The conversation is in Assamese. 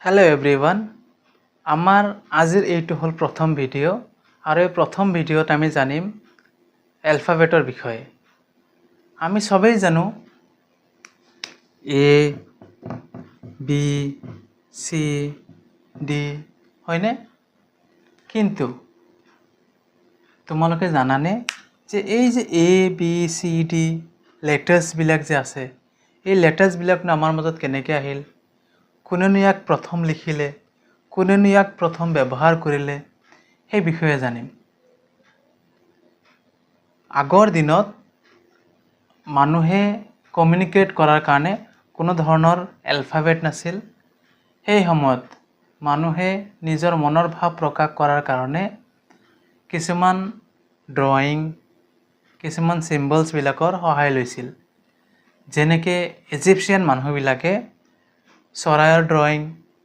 হ্যালো এভৰিওয়ান আমাৰ আজিৰ এইটো হল প্ৰথম ভিডিঅ' আৰু এই প্ৰথম ভিডিঅ'ত আমি জানিম এলফাবেটৰ বিষয়ে আমি সবেই জানো এ বি সি ডি হয়নে কিন্তু তোমালোকে জানানে যে এই যে A B C D letters বিলাক যে আছে এই লেটাৰ্ছ বিলাক আমাৰ মাজত কেনেকৈ আহিল কোনেনো ইয়াক প্ৰথম লিখিলে কোনেনো ইয়াক প্ৰথম ব্যৱহাৰ কৰিলে সেই বিষয়ে জানিম আগৰ দিনত মানুহে কমিউনিকেট কৰাৰ কাৰণে কোনো ধৰণৰ এলফাবেট নাছিল সেই সময়ত মানুহে নিজৰ মনৰ ভাৱ প্ৰকাশ কৰাৰ কাৰণে কিছুমান ড্ৰয়িং কিছুমান সিম্বলছ বিলাকৰ সহায় লৈছিল যেনেকৈ ইজিপ্চিয়ান মানুহবিলাকে চৰাইৰ ড্ৰয়িং